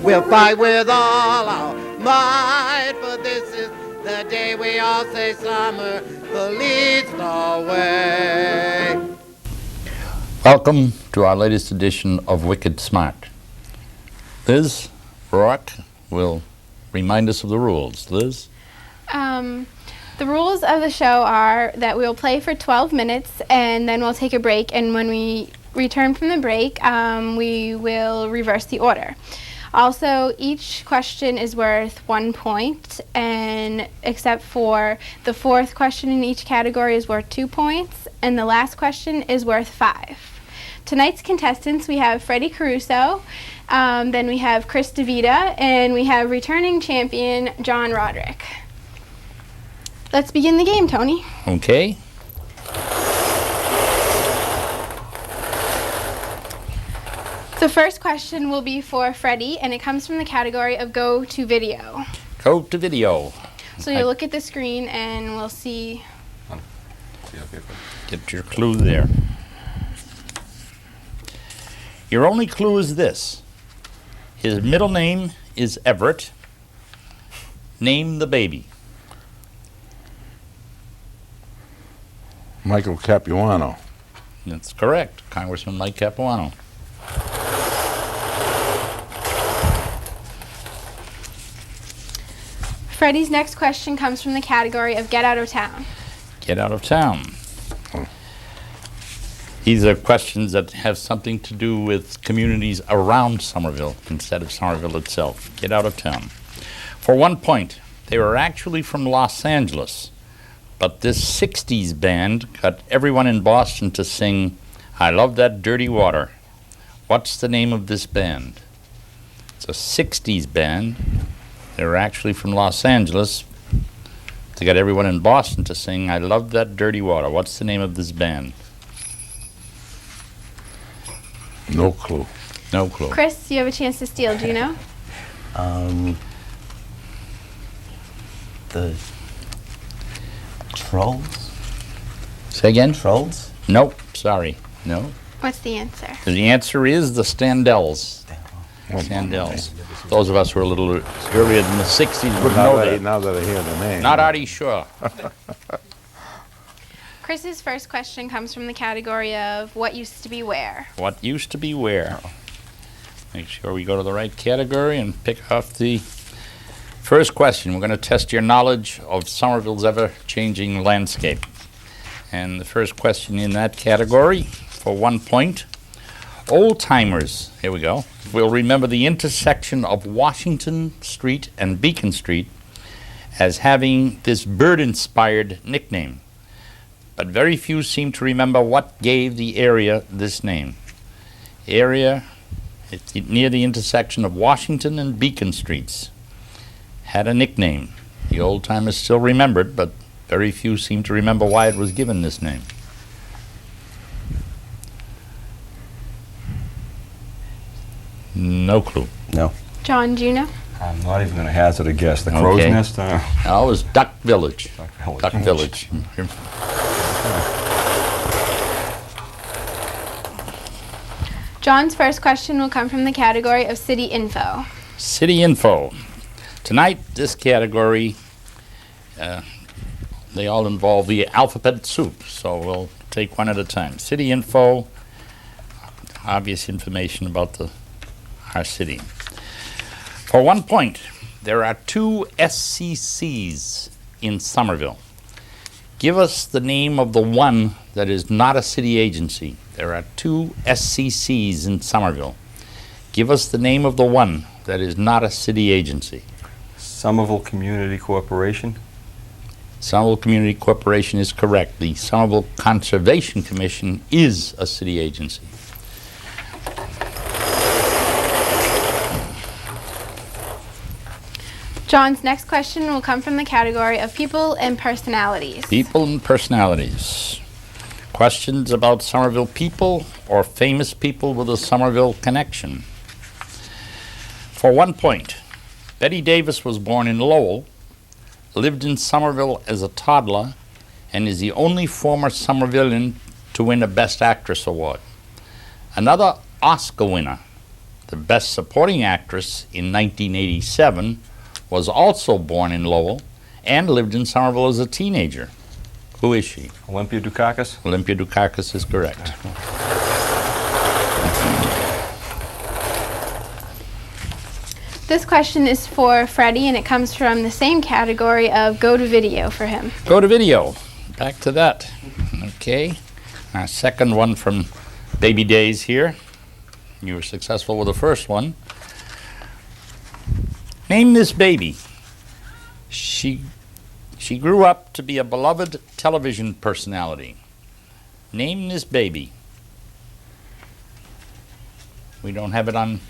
We'll fight with all our might, for this is the day we all say Somerville leads the way. Welcome to our latest edition of Wicked Smart. Liz Roach will remind us of the rules. Liz? The rules of the show are that we'll play for 12 minutes and then we'll take a break, and when we return from the break, we will reverse the order. Also, each question is worth 1 point, and except for the fourth question in each category is worth 2 points, and the last question is worth 5. Tonight's contestants, we have Freddie Caruso, then we have Chris DeVita, and we have returning champion John Roderick. Let's begin the game, Tony. Okay. The first question will be for Freddie, and it comes from the category of Go to Video. Go to video. So you'll look at the screen and we'll see. Get your clue there. Your only clue is this. His middle name is Everett. Name the baby. Michael Capuano. That's correct. Congressman Mike Capuano. Freddie's next question comes from the category of Get Out of Town. Get out of town. These are questions that have something to do with communities around Somerville instead of Somerville itself. Get out of town. For 1 point, they were actually from Los Angeles, but this 60s band got everyone in Boston to sing I Love That Dirty Water. What's the name of this band? It's a 60s band. They were actually from Los Angeles. They got everyone in Boston to sing I Love That Dirty Water. What's the name of this band? No clue. No clue. Chris, you have a chance to steal. Do you know? The Trolls? Say again? Trolls? Nope. Sorry. No. What's the answer? The answer is the Standells. Standells. Those of us who are a little earlier than the 60s would know that. Now that I hear the name. Not Artie Shaw. Chris's first question comes from the category of What Used to Be Where. What used to be where? Make sure we go to the right category and pick off the first question. We're going to test your knowledge of Somerville's ever-changing landscape. And the first question in that category, for 1 point, old-timers, here we go, will remember the intersection of Washington Street and Beacon Street as having this bird-inspired nickname. But very few seem to remember what gave the area this name. Area near the intersection of Washington and Beacon Streets had a nickname. The old-timers still remember it, but very few seem to remember why it was given this name. No clue. No. John, do you know? I'm not even going to hazard a guess. The Crow's Okay. Nest? No, it was Duck Village. Duck Village. John's first question will come from the category of City Info. City Info. Tonight, this category, they all involve the alphabet soup, so we'll take one at a time. City Info, obvious information about our city. For 1 point, there are 2 SCCs in Somerville. Give us the name of the one that is not a city agency. There are 2 SCCs in Somerville. Give us the name of the one that is not a city agency. Somerville Community Corporation? Somerville Community Corporation is correct. The Somerville Conservation Commission is a city agency. John's next question will come from the category of People and Personalities. People and personalities. Questions about Somerville people or famous people with a Somerville connection. For 1 point, Betty Davis was born in Lowell, lived in Somerville as a toddler, and is the only former Somervillian to win a Best Actress award. Another Oscar winner, the Best Supporting Actress in 1987, was also born in Lowell and lived in Somerville as a teenager. Who is she? Olympia Dukakis? Olympia Dukakis is correct. This question is for Freddie, and it comes from the same category of go to video for him. Go to video. Back to that. Okay. Our second one from Baby Days here. You were successful with the first one. Name this baby. She grew up to be a beloved television personality. Name this baby. We don't have it on.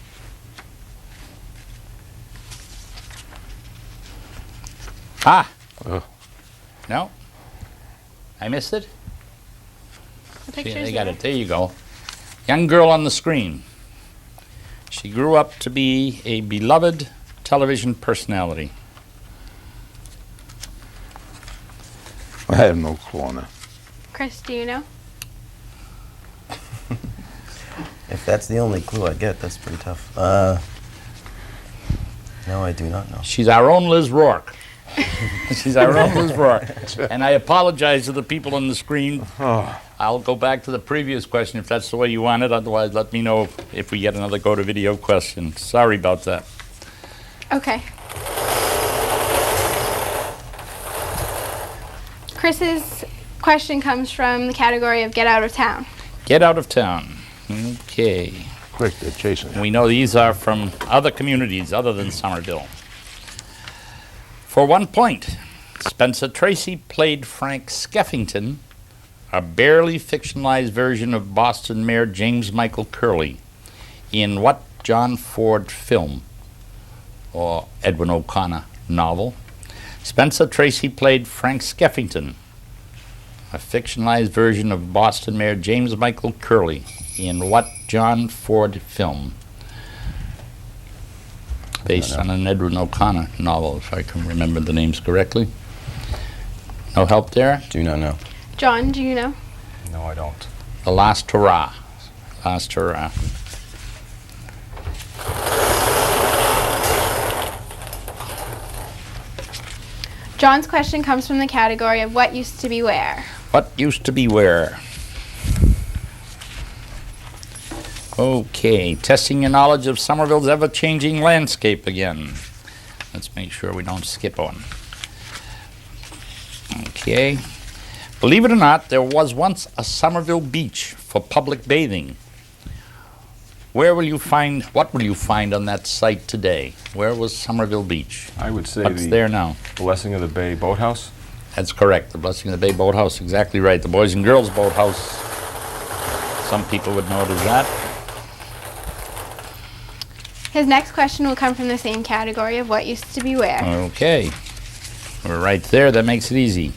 Ah. No. I missed it. The See, picture's they got there. it. There you go. Young girl on the screen. She grew up to be a beloved television personality. I have no clue on that. Chris, do you know? If that's the only clue I get, that's pretty tough. No, I do not know. She's our own Liz Rourke. She's our own Liz Rourke. And I apologize to the people on the screen. I'll go back to the previous question if that's the way you want it. Otherwise, let me know if we get another go to video question. Sorry about that. Okay. Chris's question comes from the category of get out of town. Get out of town. Okay. Quick, they're chasing you. We know these are from other communities other than Somerville. For 1 point, Spencer Tracy played Frank Skeffington, a barely fictionalized version of Boston Mayor James Michael Curley, in what John Ford film or Edwin O'Connor novel? Spencer Tracy played Frank Skeffington, a fictionalized version of Boston Mayor James Michael Curley, in what John Ford film? Based on an Edwin O'Connor novel, if I can remember the names correctly. No help there? Do not know. John, do you know? No, I don't. The Last Hurrah. Last Hurrah. John's question comes from the category of what used to be where. What used to be where? Okay, testing your knowledge of Somerville's ever-changing landscape again. Let's make sure we don't skip one. Okay. Believe it or not, there was once a Somerville beach for public bathing. What will you find on that site today? Where was Somerville Beach? I would say What's the there now? Blessing of the Bay Boathouse. That's correct. The Blessing of the Bay Boathouse. Exactly right. The Boys and Girls Boathouse. Some people would know it as that. His next question will come from the same category of what used to be where. Okay. We're right there. That makes it easy.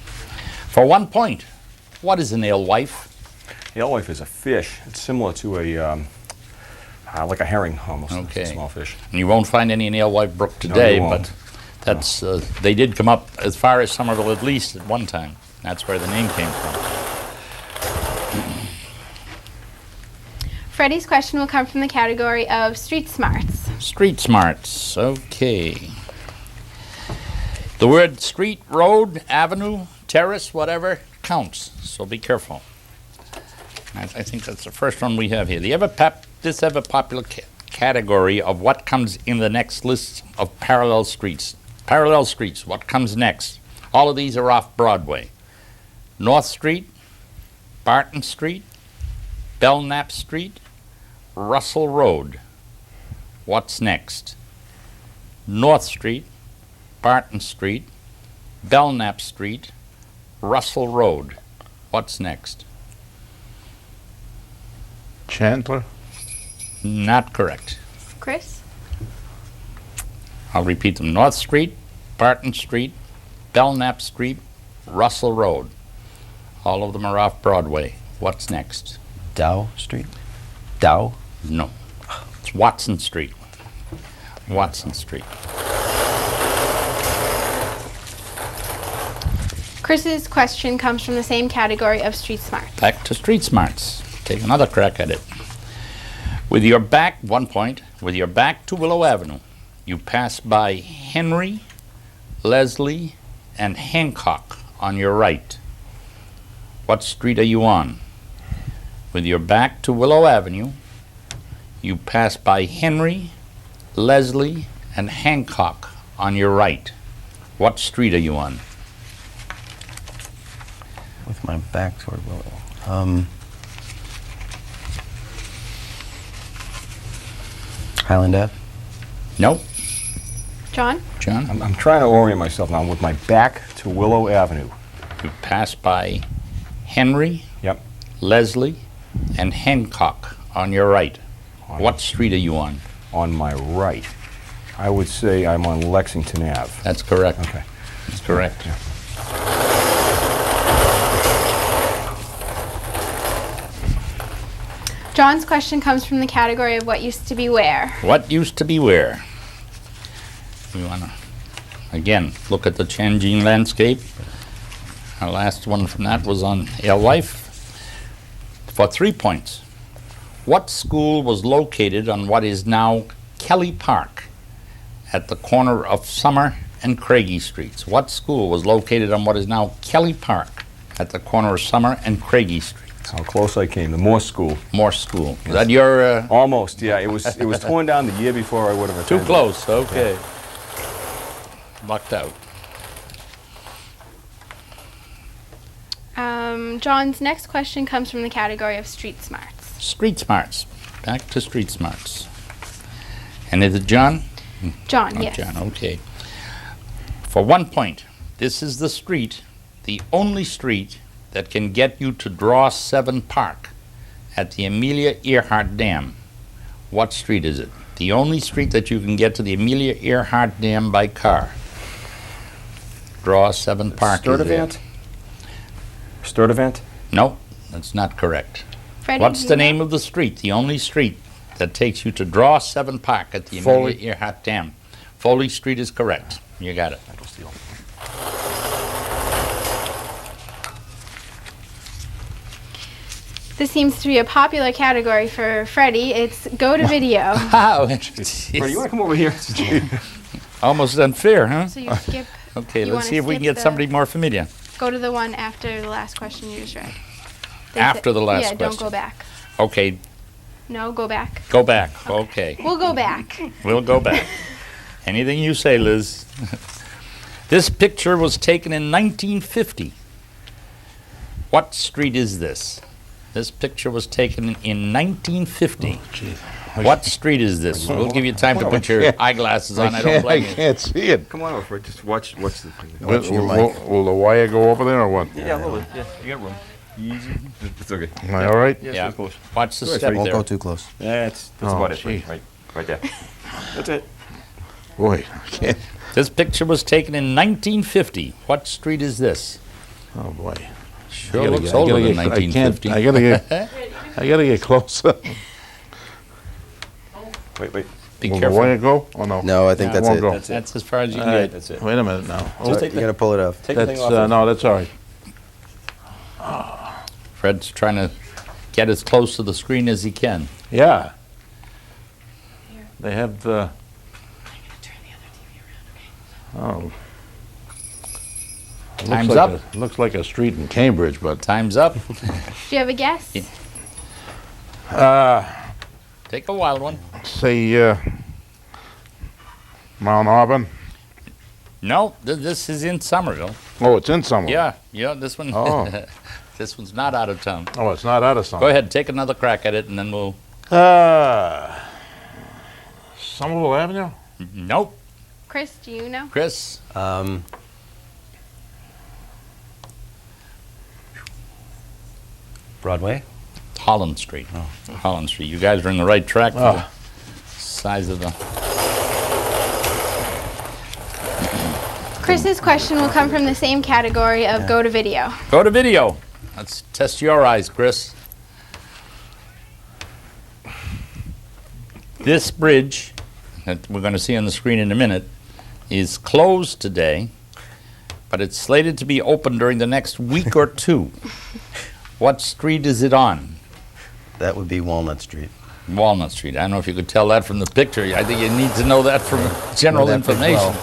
For 1 point, what is an alewife? The alewife is a fish. It's similar to a, like a herring almost. Okay. It's a small fish. And you won't find any in Alewife Brook today, you won't. but that's they did come up as far as Somerville at least at one time. That's where the name came from. Freddie's question will come from the category of street smarts. Street smarts. Okay. The word street, road, avenue, terrace, whatever counts. So be careful. I think that's the first one we have here. This ever popular category of what comes in the next list of parallel streets. Parallel streets. What comes next? All of these are off Broadway. North Street, Barton Street, Belknap Street, Russell Road. What's next? North Street, Barton Street, Belknap Street, Russell Road. What's next? Chandler? Not correct. Chris? I'll repeat them. North Street, Barton Street, Belknap Street, Russell Road. All of them are off Broadway. What's next? Dow Street? Dow? No. It's Watson Street. Watson Street. Chris's question comes from the same category of street smarts. Back to street smarts. Take another crack at it. With your back, 1 point, With your back to Willow Avenue, you pass by Henry, Leslie, and Hancock on your right. What street are you on? With your back to Willow Avenue, you pass by Henry, Leslie, and Hancock on your right. What street are you on? With my back toward Willow. Highland Ave. Nope. John? John? I'm trying to orient myself now with my back to Willow Avenue. You pass by Henry, Yep. Leslie, and Hancock on your right. What street are you on? On my right. I would say I'm on Lexington Ave. That's correct. Okay. That's correct. Yeah. John's question comes from the category of what used to be where. What used to be where? We want to, again, look at the changing landscape. Our last one from that was on Alewife. For 3 points. What school was located on what is now Kelly Park at the corner of Summer and Craigie Streets? What school was located on what is now Kelly Park at the corner of Summer and Craigie Streets? How close I came. The Morse School. Morse School. Is that your... Almost, yeah. It was torn down the year before I would have Too attended. close, okay. Lucked out. John's next question comes from the category of street smarts. Street smarts. Back to street smarts. And is it John? John, Oh, yes. John, okay. For 1 point, this is the street, the only street that can get you to Draw 7 Park at the Amelia Earhart Dam. What street is it? The only street that you can get to the Amelia Earhart Dam by car. Draw 7 Park is there. Sturdivant? No, that's not correct. Freddie, What's do the you know? name of the street, the only street that takes you to Draw 7 Park at the Foley. Amelia Earhart Dam? Foley Street is correct. You got it. That was the only. This seems to be a popular category for Freddie. It's go to video. Wow. Freddie, you want to come over here? Almost unfair, huh? So you skip, Okay, You let's wanna see if we can skip get somebody the- more familiar. go to the one after the last question you just read. They After the last Yeah, don't question. go back. Okay, No, go back. go back. Okay, We'll go back. we'll go back. Anything you say, Liz. This picture was taken in 1950. What street is this? This picture was taken in 1950. What street is this? We'll give you time to put your eyeglasses on. I don't I blame you. can't see it. Come on over, Fred. Just watch the thing. Will, your mic. will the wire go over there or what? Yeah, a little bit. Yeah, you got room. Easy. It's okay. Am I all right? Yeah. Stay close. Watch the Go ahead, step Freddie. Won't there. go too close. That's Oh, about it, gee. Freddie. Right there. That's it. Boy, I can't. This picture was taken in 1950. What street is this? Oh, boy. Sure I gotta looks get- I older gotta than get- I 1950. can't- I gotta get closer. Wait. Be Will the careful. wire go or no? No, I think Yeah, that's won't it. go. That's it. That's as far as you All can right. get. That's it. Wait a minute now. Oh, take you're gonna pull it off. Take the That's, thing off. no, that's all right. Fred's trying to get as close to the screen as he can. Yeah. They have the. Oh. Looks Time's like up. looks like a street in Cambridge, but Time's up. Do you have a guess? Yeah. Take a wild one. say Mount Auburn. No, this is in Somerville. Oh, it's in Somerville. Yeah, this one. Oh. This one's not out of town. Oh, it's not out of Go Somerville. ahead, take another crack at it, and then we'll. Somerville Avenue. Nope, Chris, do you know? Chris. Broadway. Holland Street. Holland Street. You guys are in the right track for the Oh. size of the. Chris's question will come from the same category of go to video. Go to video. Let's test your eyes, Chris. This bridge that we're going to see on the screen in a minute is closed today, but it's slated to be open during the next week or two. What street is it on? That would be Walnut Street. Walnut Street. I don't know if you could tell that from the picture. I think you need to know that from general information.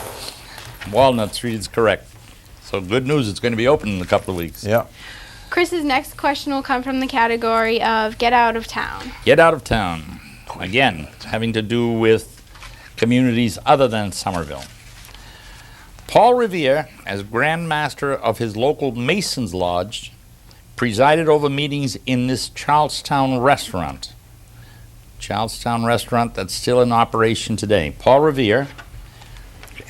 Walnut Street is correct. So good news, it's going to be open in a couple of weeks. Yeah. Chris's next question will come from the category of get out of town. Get out of town. Again, having to do with communities other than Somerville. Paul Revere, as Grand Master of his local Masons Lodge, presided over meetings in this Charlestown restaurant. Charlestown restaurant that's still in operation today. Paul Revere,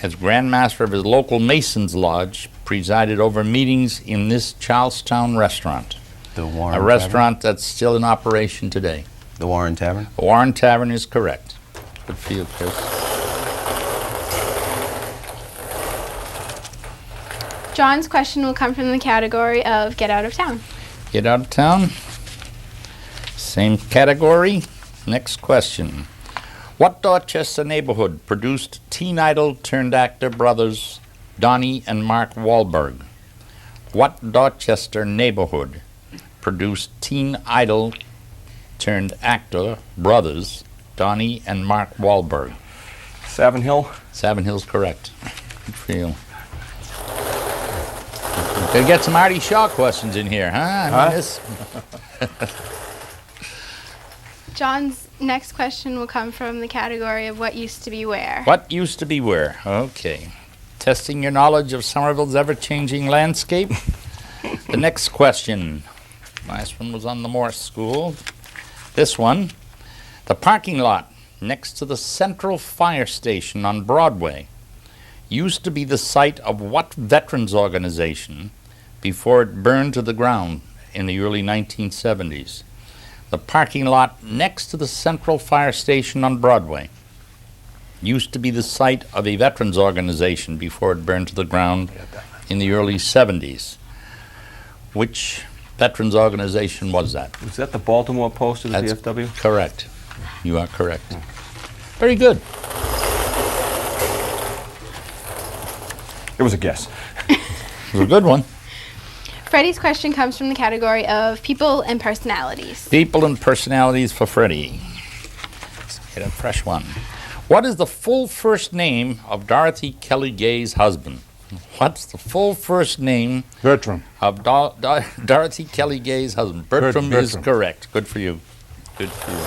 as Grand Master of his local Masons Lodge, presided over meetings in this Charlestown restaurant. The Warren A Tavern? restaurant that's still in operation today. The Warren Tavern? The Warren Tavern is correct. Good for you, Chris. John's question will come from the category of get out of town. Get out of town. Same category. Next question. What Dorchester neighborhood produced teen idol turned actor brothers Donnie and Mark Wahlberg? What Dorchester neighborhood produced teen idol turned actor brothers Donnie and Mark Wahlberg? Savin Hill? Savin Hill's correct. Good for you. Gonna get some Artie Shaw questions in here, huh? I mean, this. John's next question will come from the category of what used to be where. What used to be where? Okay. Testing your knowledge of Somerville's ever-changing landscape. The next question. Last one was on the Morse School. This one. The parking lot next to the Central Fire Station on Broadway used to be the site of what veterans organization before it burned to the ground in the early 1970s? The parking lot next to the Central Fire Station on Broadway used to be the site of a veterans organization before it burned to the ground in the early 70s. Which veterans organization was that? Was that the Baltimore Post or the VFW? Correct. You are correct. Very good. It was a guess. It was a good one. Freddie's question comes from the category of people and personalities. People and personalities for Freddie. Let's get a fresh one. What is the full first name of Dorothy Kelly Gay's husband? What's the full first name Bertram. of Dorothy Kelly Gay's husband? Bertram is correct. Good for you. Good for you.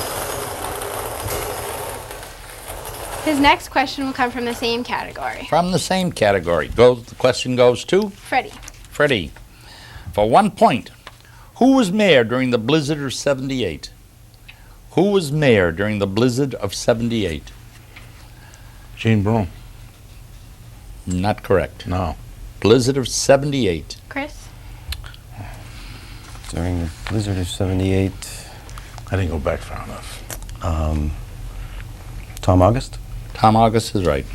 His next question will come from the same category. From the same category. The question goes to Freddie. Freddie. For 1 point, who was mayor during the blizzard of 78? Who was mayor during the blizzard of 78? Gene Broom. Not correct. No. Blizzard of 78. Chris? During the blizzard of 78, I didn't go back far enough. Tom August? Tom August is right.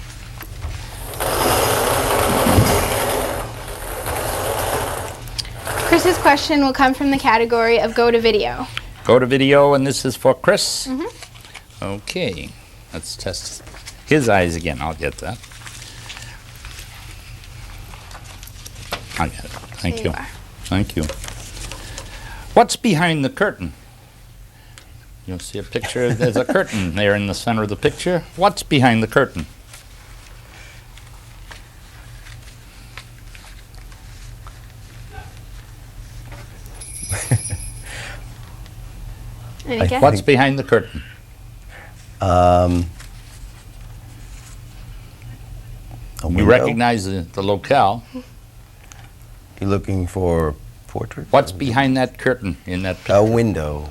Chris's question will come from the category of go to video. Go to video, and this is for Chris. Okay. Let's test his eyes again. I'll get that. I get it. Thank There you. you are. Thank you. What's behind the curtain? You'll see a picture. There's a curtain there in the center of the picture. What's behind the curtain? Any guess? What's behind the curtain? A We window? recognize the locale. You're looking for portrait? What's behind that curtain in that picture? A window.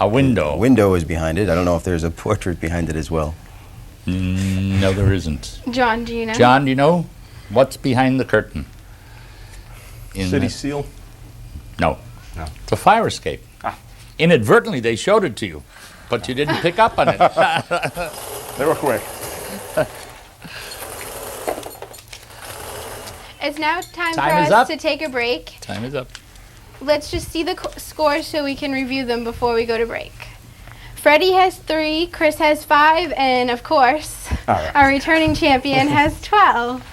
A window. A window is behind it. I don't know if there's a portrait behind it as well. No, there isn't. John, do you know? John, do you know what's behind the curtain? City that- seal? No. No. It's a fire escape. Inadvertently, they showed it to you, but you didn't pick up on it. They were quick. It's now time for Time is us up. to take a break. Time is up. Let's just see the scores so we can review them before we go to break. Freddie has 3, Chris has 5, and of course, our returning champion has 12.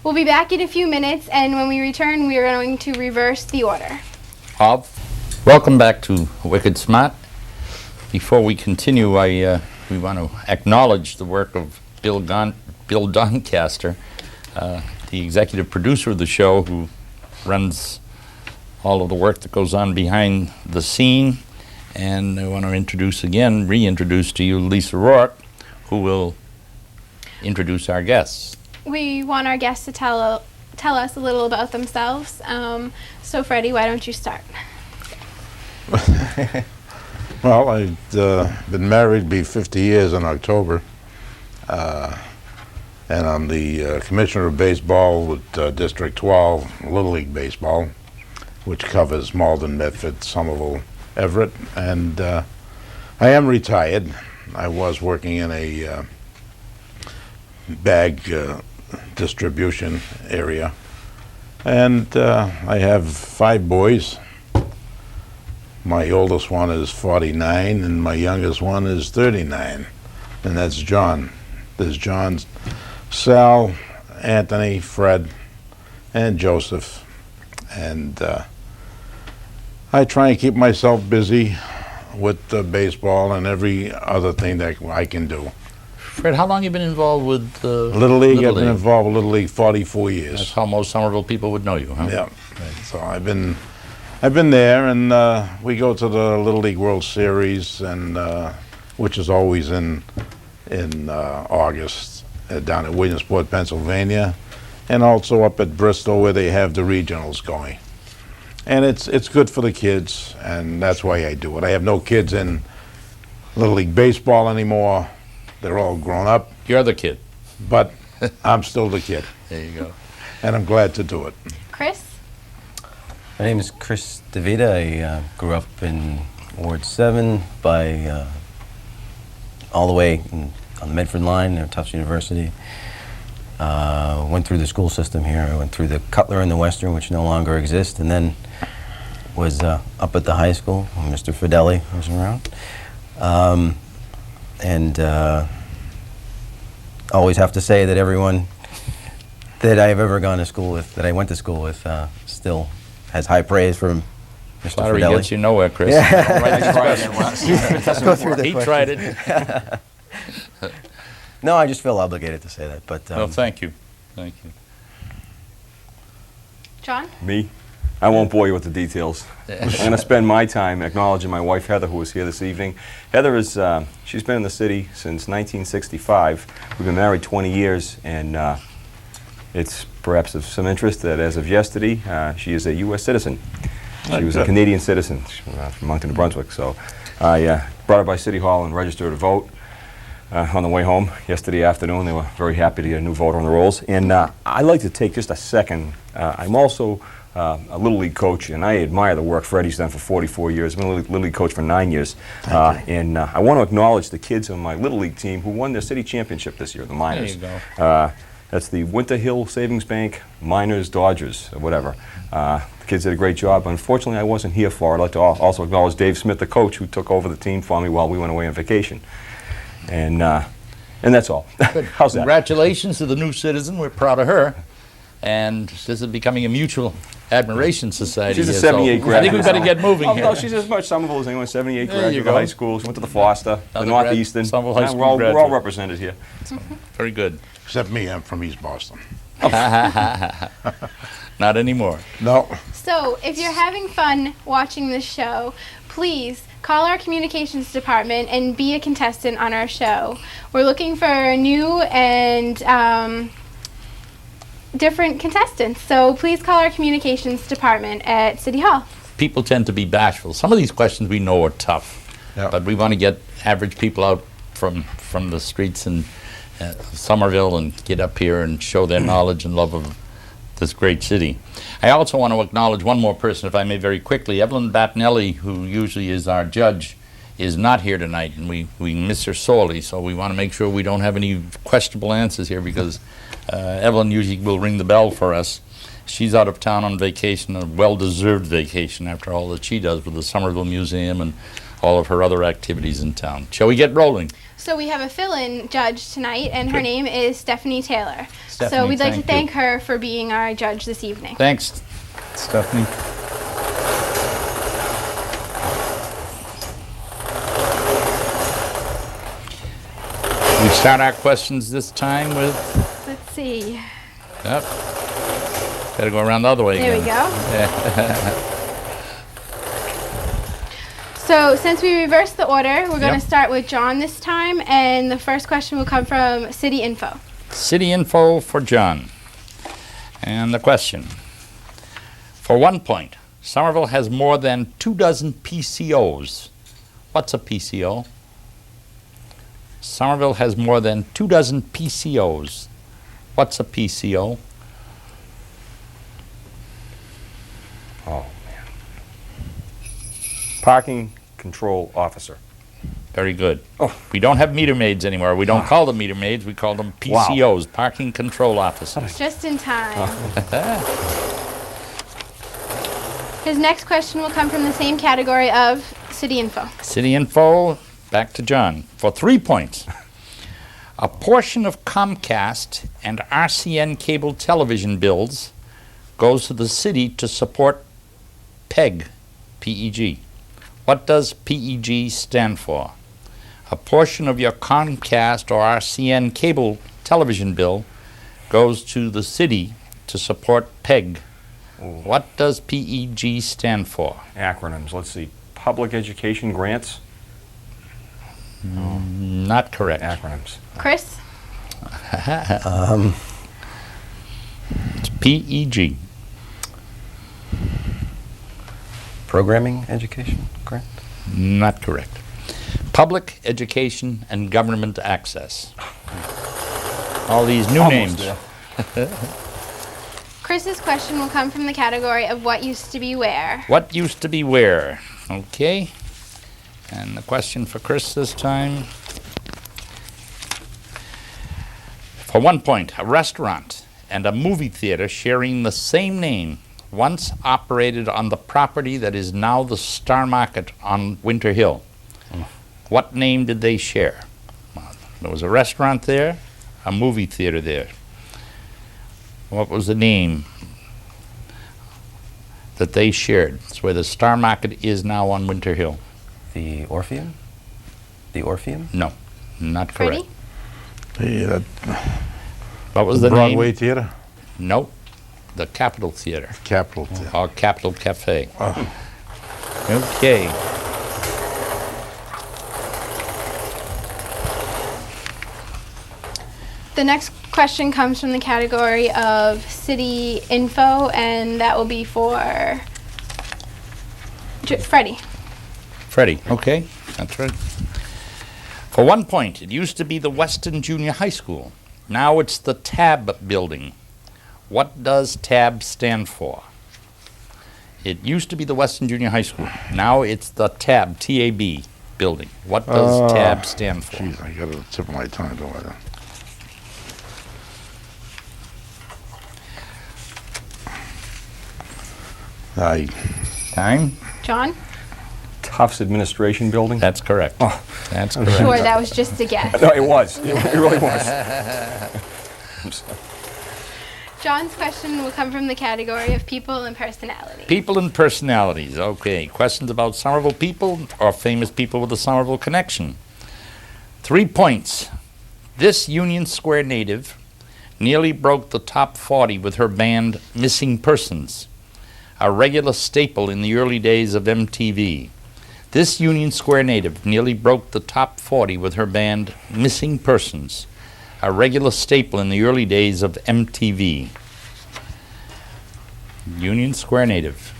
We'll be back in a few minutes, and when we return, we are going to reverse the order. Welcome back to Wicked Smaht. Before we continue, we want to acknowledge the work of Bill Doncaster, the executive producer of the show, who runs all of the work that goes on behind the scene. And I want to reintroduce to you Lisa Rourke, who will introduce our guests. We want our guests to tell us a little about themselves. So Freddie, why don't you start? Well, I've been married, be 50 years in October. And I'm the commissioner of baseball with District 12, Little League Baseball, which covers Malden, Medford, Somerville, Everett. And I am retired. I was working in a bag distribution area. And I have 5 boys. My oldest one is 49, and my youngest one is 39, and that's John. There's John, Sal, Anthony, Fred, and Joseph. And I try and keep myself busy with baseball and every other thing that I can do. Fred, how long have you been involved with Little League, I've been involved with Little League 44 years. That's how most Somerville people would know you, huh? Yeah. So I've been there, and we go to the Little League World Series, and which is always in August down at Williamsport, Pennsylvania, and also up at Bristol where they have the regionals going. And it's good for the kids, and that's why I do it. I have no kids in Little League Baseball anymore. They're all grown up. You're the kid. But I'm still the kid. There you go. And I'm glad to do it. Chris? My name is Chris DeVita. I grew up in Ward 7 by all the way on the Medford line at Tufts University. Went through the school system here. I went through the Cutler and the Western, which no longer exist, and then was up at the high school when Mr. Fedele was around. Always have to say that everyone that I have ever gone to school with, that I went to school with, still has high praise from Mr. Flattery Fedele. gets you nowhere, Chris. Yeah. All right, Go through the he questions. tried it. No, I just feel obligated to say that. But Well, thank you. Thank you. John? Me? I won't bore you with the details. I'm going to spend my time acknowledging my wife, Heather, who is here this evening. Heather is, she's been in the city since 1965. We've been married 20 years, and it's perhaps of some interest that as of yesterday, she is a U.S. citizen. She was a Canadian citizen from Moncton, New Brunswick. So I brought her by City Hall and registered her to vote on the way home yesterday afternoon. They were very happy to get a new voter on the rolls. And I'd like to take just a second. I'm also a Little League coach, and I admire the work Freddie's done for 44 years. I've been a Little League coach for 9 years. And I want to acknowledge the kids on my Little League team who won their city championship this year, the Miners. There you go. That's the Winter Hill Savings Bank Miners Dodgers, or whatever. The kids did a great job. Unfortunately, I wasn't here for it. I'd like to also acknowledge Dave Smith, the coach, who took over the team for me while we went away on vacation. And that's all. How's that? Congratulations to the new citizen. We're proud of her. And this is becoming a mutual admiration society. She's a here, 78 so graduate. I think we've got to get moving Oh, here. no, she's as much Somerville as anyone. 78 There you graduate go. of high school. She went to the Foster, the Another Northeastern. Somerville High Yeah, School we're all graduate. represented here. Very good. Except me, I'm from East Boston. Not anymore. No. So, if you're having fun watching this show, please call our communications department and be a contestant on our show. We're looking for new and different contestants, so please call our communications department at City Hall. People tend to be bashful. Some of these questions we know are tough, Yeah. but we want to get average people out from the streets in Somerville and get up here and show their knowledge and love of this great city. I also want to acknowledge one more person, if I may, very quickly. Evelyn Battinelli, who usually is our judge, is not here tonight, and we miss her sorely, so we want to make sure we don't have any questionable answers here, because Evelyn usually will ring the bell for us. She's out of town on vacation, a well-deserved vacation after all that she does with the Somerville Museum and all of her other activities in town. Shall we get rolling? So we have a fill-in judge tonight, and her Good. name is Stephanie Taylor. So Stephanie, we'd like to thank thank her for being our judge this evening. Thanks, Stephanie. start our questions this time with, Let's see. yep. Better go around the other way There again. we go. So since we reversed the order, we're going Yep. to start with John this time, and the first question will come from City Info. City info for John. And the question. For 1 point, Somerville has more than 24 PCOs. What's a PCO? Somerville has more than 24 PCOs. What's a PCO? Oh, man. Parking control officer. Very good. Oh. We don't have meter maids anymore. We don't call them meter maids. We call them Wow. PCOs, parking control officers. Just in time. His next question will come from the same category of City Info. City info, back to John. For 3 points, a portion of Comcast and RCN cable television bills goes to the city to support PEG, P-E-G. What does PEG stand for? A portion of your Comcast or RCN cable television bill goes to the city to support PEG. What does PEG stand for? Acronyms. Let's see. Public education grants. Not correct. Acronyms. Chris? It's PEG. Programming education, correct? Not correct. Public education and government access. All these new Almost names. there. Chris's question will come from the category of what used to be where. What used to be where? Okay. And the question for Chris this time. For 1 point, a restaurant and a movie theater sharing the same name once operated on the property that is now the Star Market on Winter Hill. What name did they share? There was a restaurant there, a movie theater there. What was the name that they shared? It's where the Star Market is now on Winter Hill. The Orpheum? The Orpheum? No, not correct. Freddie? The What was the Broadway name? Theater? Nope. The Capitol Theater, Capitol Theater. or Capitol Cafe. Oh. Okay. The next question comes from the category of City Info, and that will be for Freddie. Freddie, okay, that's right. For 1 point, it used to be the Weston Junior High School. Now it's the TAB building. What does TAB stand for? It used to be the Weston Junior High School. Now it's the TAB, T-A-B building. What does TAB stand for? Jeez, I got it at the tip of my tongue. Don't I? Time? John? Tufts Administration Building. That's correct. That's correct. Sure, that was just a guess. No, it was. It really was. John's question will come from the category of people and personality. People and personalities. Okay. Questions about Somerville people or famous people with a Somerville connection. 3 points. This Union Square native nearly broke the top 40 with her band Missing Persons, a regular staple in the early days of MTV. This Union Square native nearly broke the top 40 with her band Missing Persons, a regular staple in the early days of MTV. Union Square native.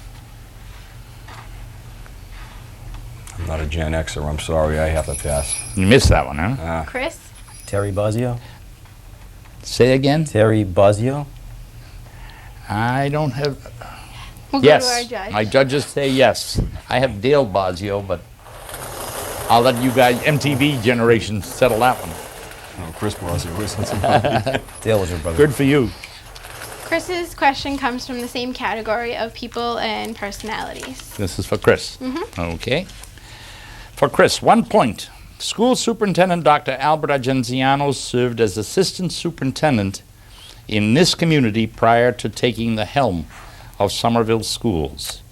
I'm not a Gen Xer. I'm sorry. I have to pass. You missed that one, huh? Chris? Terry Bozzio? Say again? Terry Bozzio? I don't have... We'll Yes, go to our judge. my judges say yes. I have Dale Bozzio, but I'll let you guys, MTV generation, settle that one. Oh, Chris Bosio. Dale was your brother. Good for you. Chris's question comes from the same category of people and personalities. This is for Chris. Okay. For Chris, 1 point. School Superintendent Dr. Albert Argenziano served as Assistant Superintendent in this community prior to taking the helm of Somerville schools.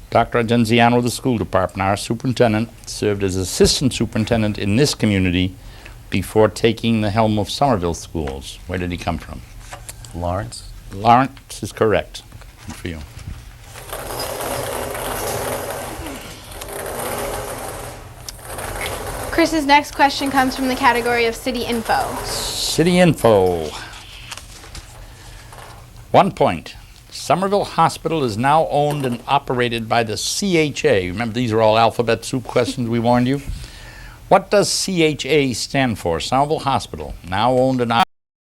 Dr. Argenziano of the school department, our superintendent, served as Assistant Superintendent in this community before taking the helm of Somerville schools? Where did he come from? Lawrence. Lawrence is correct. Good for you. Chris's next question comes from the category of city info. City info. 1 point. Somerville Hospital is now owned and operated by the CHA. Remember, these are all alphabet soup questions we warned you. What does CHA stand for? Somerville Hospital, now owned and operated